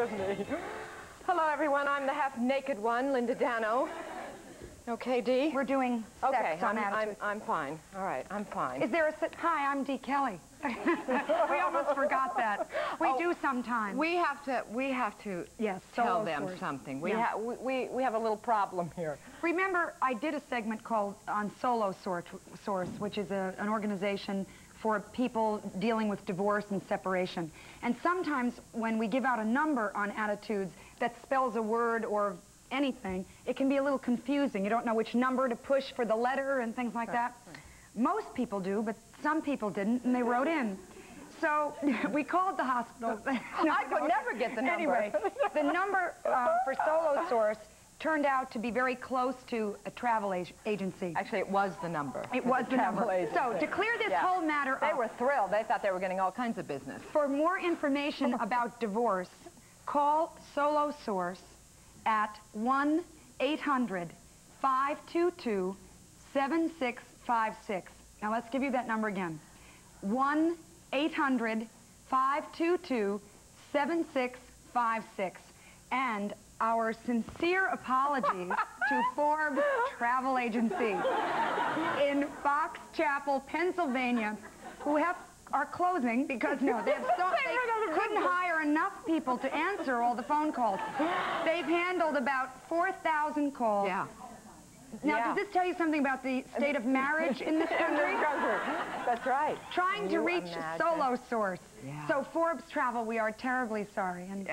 doesn't he? Hello, everyone. I'm the half-naked one, Linda Dano. Okay, Dee? We're doing sex on attitude. I'm fine. All right, I'm fine. Is there a... Hi, I'm Dee Kelly. We almost forgot that. We do sometimes. We have to yes, tell them something. We have a little problem here. Remember, I did a segment called on Solo Source, which is an organization for people dealing with divorce and separation. And sometimes when we give out a number on attitudes that spells a word or anything, it can be a little confusing. You don't know which number to push for the letter and things like that. Most people do, but some people didn't, and they wrote in. So we called the hospital. I could never get the number. Anyway, the number for Solo Source turned out to be very close to a travel agency. Actually, it was the number. It was the number. Agency. So to clear this whole matter up, they were thrilled. They thought they were getting all kinds of business. For more information about divorce, call Solo Source at 1-800-522-7656. Now let's give you that number again. 1-800-522-7656. And our sincere apologies to Forbes Travel Agency in Fox Chapel, Pennsylvania, who are closing because they couldn't hire enough people to answer all the phone calls. They've handled about 4,000 calls. Yeah. Now, does this tell you something about the state of marriage in this country? That's right. Trying to reach Solo Source. Yeah. So Forbes Travel, we are terribly sorry. And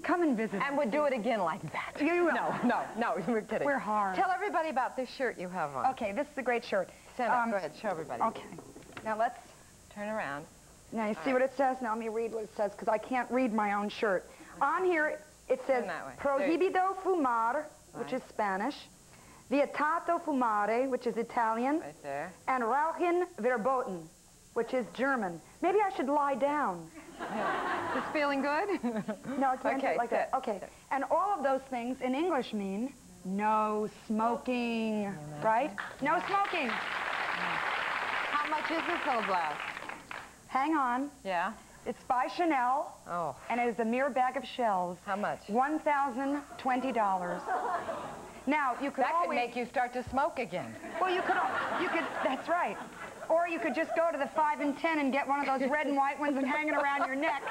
come and visit. And we'll do it again like that. You will. No, we're kidding. We're hard. Tell everybody about this shirt you have on. Okay, this is a great shirt. Go ahead, show everybody. Okay. Now let's turn around. Now you see what it says? Now let me read what it says, because I can't read my own shirt. On here, it says, Prohibido fumar, which is Spanish, Vietato fumare, which is Italian, right there, and Rauchen verboten, which is German. Maybe I should lie down. Is feeling good? No, I can't do it like that. Okay. And all of those things in English mean no smoking, right? No smoking. How much is this little blouse? Hang on. Yeah? It's by Chanel. Oh. And it is a mere bag of shells. How much? $1,020. Now, you could That could make you start to smoke again. Well, you could, that's right. Or you could just go to the 5 and 10 and get one of those red and white ones and hang it around your neck.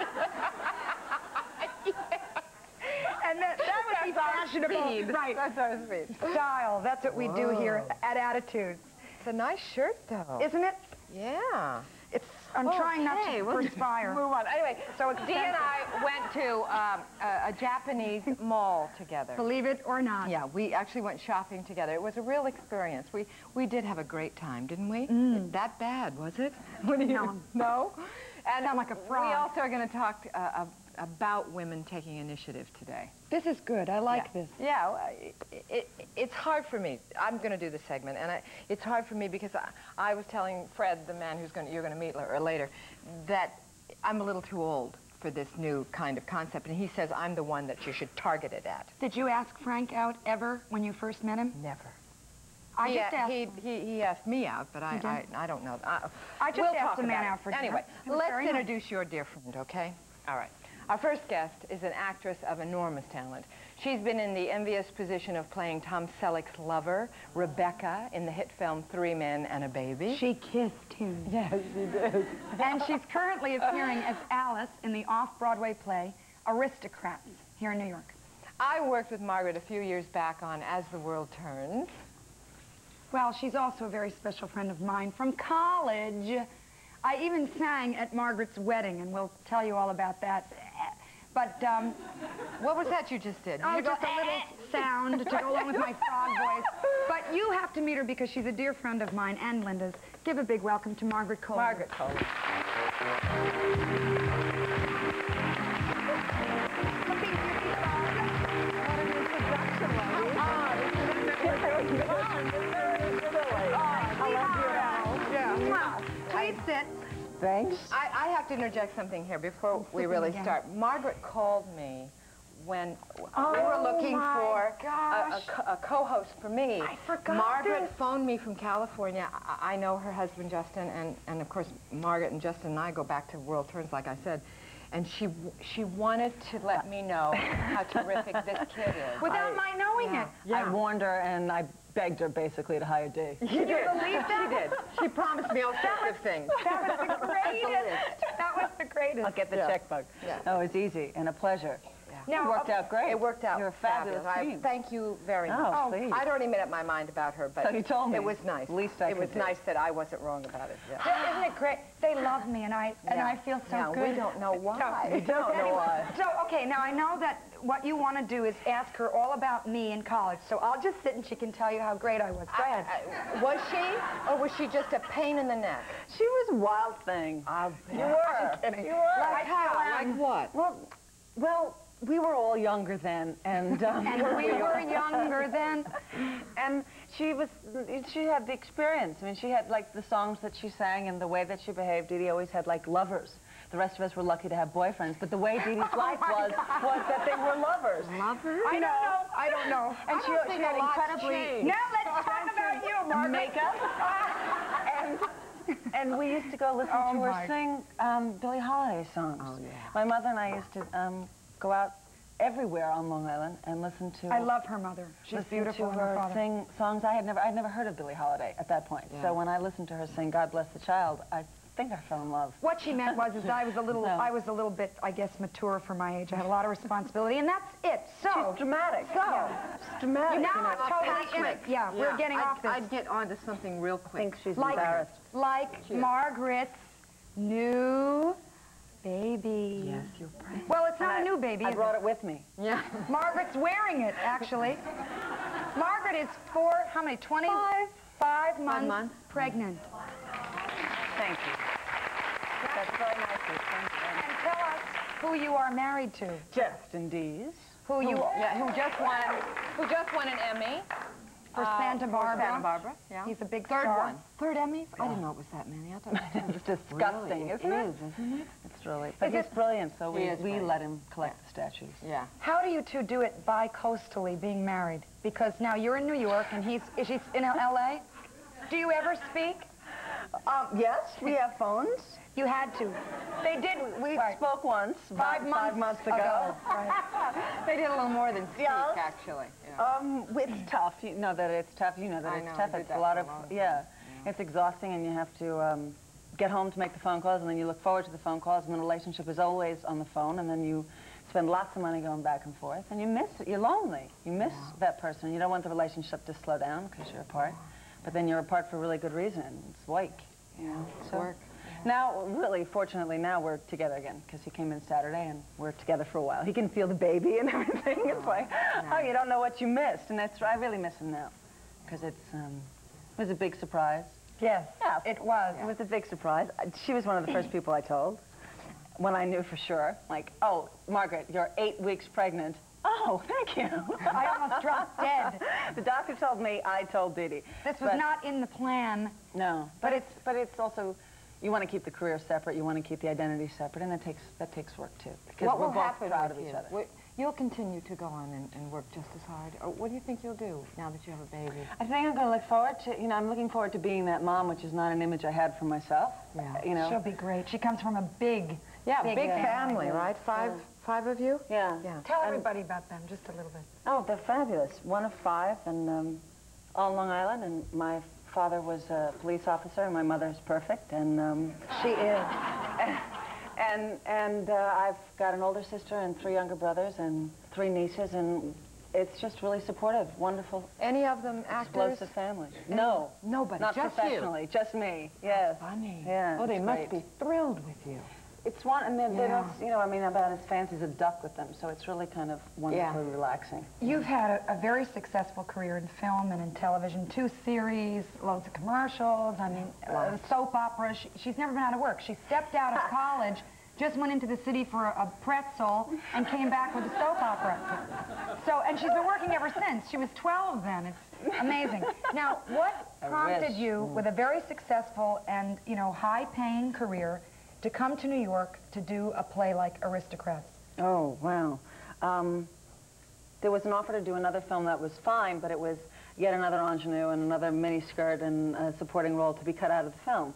And that would be fashionable. Speed. Right. That's our speed. Style. That's what we do here at Attitudes. It's a nice shirt, though. Isn't it? Yeah. I'm trying not to perspire. Move on. Anyway, so Dee and I went to a Japanese mall together. Believe it or not. Yeah, we actually went shopping together. It was a real experience. We did have a great time, didn't we? That bad, was it? No. No? And sound like a frog. We also are going to talk about women taking initiative today. This is good. I like this. Yeah, it's hard for me. I'm going to do the segment, and it's hard for me because I was telling Fred, the man you're going to meet later, that I'm a little too old for this new kind of concept, and he says I'm the one that you should target it at. Did you ask Frank out ever when you first met him? Never. He asked me out, but I don't know. I just asked a man out for dinner. Anyway, let's introduce your dear friend, okay? All right. Our first guest is an actress of enormous talent. She's been in the envious position of playing Tom Selleck's lover, Rebecca, in the hit film 3 Men and a Baby. She kissed him. Yes, she did. And she's currently appearing as Alice in the off-Broadway play Aristocrats here in New York. I worked with Margaret a few years back on As the World Turns. Well, she's also a very special friend of mine from college. I even sang at Margaret's wedding, and we'll tell you all about that. But, what was that you just did? Oh, just a little sound to go along with my frog voice. But you have to meet her because she's a dear friend of mine and Linda's. Give a big welcome to Margaret Colin. Margaret Colin. Please sit. Thanks. I have to interject something here before we really start. Margaret called me when we were looking for a co-host for me. I forgot Margaret phoned me from California. I know her husband, Justin, and of course, Margaret and Justin and I go back to World Turns, like I said. and she wanted to let me know how terrific this kid is. Without my knowing it. I warned her, and I begged her basically to hire Dee. You did. Believe that? She did. She promised me all sorts of things. That was the greatest. That was the greatest. I'll get the checkbook. Yeah. No, it was easy and a pleasure. Now, it worked out great. It worked out You're a fabulous team. Thank you very much. Oh, please. I'd already made up my mind about her, but so you told me. it was nice. Least I it was could nice that I wasn't wrong about it. Yeah. Isn't it great? They love me, and I feel so good. We don't know why. We don't know why. So, okay, now I know that what you want to do is ask her all about me in college, so I'll just sit and she can tell you how great I was. Go ahead. Was she, or was she just a pain in the neck? She was a wild thing. You were. You were. Like how? Like what? Well, we were all younger then, and we were younger then. And she had the experience. I mean, she had like the songs that she sang and the way that she behaved. Dee Dee always had like lovers. The rest of us were lucky to have boyfriends, but the way Dee Dee's life was that they were lovers. Lovers? I don't know. And she had incredibly... Now let's talk about you, Margaret. Makeup. And we used to go listen to her sing Billie Holiday songs. Oh, yeah. My mother and I used to go out everywhere on Long Island and listen to... I love her mother. She's beautiful. To her sing songs. I'd never heard of Billie Holiday at that point. Yeah. So when I listened to her sing God Bless the Child, I think I fell in love. What she meant was that I was a little bit, I guess, mature for my age. I had a lot of responsibility, and that's it. So she's dramatic. So she's dramatic. Now I'm totally in it. Yeah, we're getting off this. I'd get on to something real quick. I think she's embarrassed. Like Margaret's new baby. Yes, you're pregnant. Well, it's not a new baby. I brought it with me. Yeah. Margaret's wearing it, actually. Margaret is how many? 25 months pregnant. Thank you. That's very nice of you. Thank you. And tell us who you are married to. Justin Dees. Who just won an Emmy. For Santa Barbara. Santa Barbara, yeah. He's a big Third star. one. Third Emmys? I didn't know it was that many. I thought it's disgusting, isn't it? Isn't it? It's really. But he's brilliant, so we let him collect the statues. Yeah. How do you two do it bi-coastally, being married? Because now you're in New York and is she in L.A.? Do you ever speak? Yes, we have phones. You had to. They did. We spoke once, 5 months ago. Right. They did a little more than speak, actually. Yeah. It's tough. You know that it's tough. You know that it's tough. It's a lot of, it's exhausting, and you have to get home to make the phone calls, and then you look forward to the phone calls, and the relationship is always on the phone, and then you spend lots of money going back and forth, and you miss it. You're lonely. You miss that person. You don't want the relationship to slow down because you're apart, but then you're apart for a really good reason. It's work. You know, so work. Now, really, fortunately, now we're together again because he came in Saturday and we're together for a while. He can feel the baby and everything. It's like, oh, you don't know what you missed, and I really miss him now because it was a big surprise. Yes, it was. It was a big surprise. She was one of the first people I told when I knew for sure. Like, oh, Margaret, you're 8 weeks pregnant. Oh, thank you. I almost dropped dead. The doctor told me, I told Dee Dee. This was not in the plan. No, but it's also, you want to keep the career separate, you want to keep the identity separate, and that takes work too. Because we're both proud of each other. You'll continue to go on and work just as hard. Or what do you think you'll do now that you have a baby? I think I'm going to look forward to, I'm looking forward to being that mom, which is not an image I had for myself. Yeah. She'll be great. She comes from a big family, right? Five of you? Yeah. Tell everybody about them, just a little bit. Oh, they're fabulous. One of 5, and all Long Island, and my father was a police officer, and my mother's perfect, and she is. And I've got an older sister and 3 younger brothers and 3 nieces, and it's just really supportive, wonderful. Any of them actors? Explosive family. No. Nobody, not just professionally, you. Just me, yes. Funny. Yeah, oh, they must great. be thrilled with you. It's one, and they don't, I mean, about as fancy as a duck with them, so it's really kind of wonderfully relaxing. You've had a very successful career in film and in television, 2 series, loads of commercials, I mean, soap opera. She's never been out of work. She stepped out of college, just went into the city for a pretzel, and came back with a soap opera. So, and she's been working ever since. She was 12 then. It's amazing. Now, what prompted you, with a very successful and, high-paying career, to come to New York to do a play like Aristocrats? Oh, wow. There was an offer to do another film that was fine, but it was yet another ingenue and another miniskirt and a supporting role to be cut out of the film.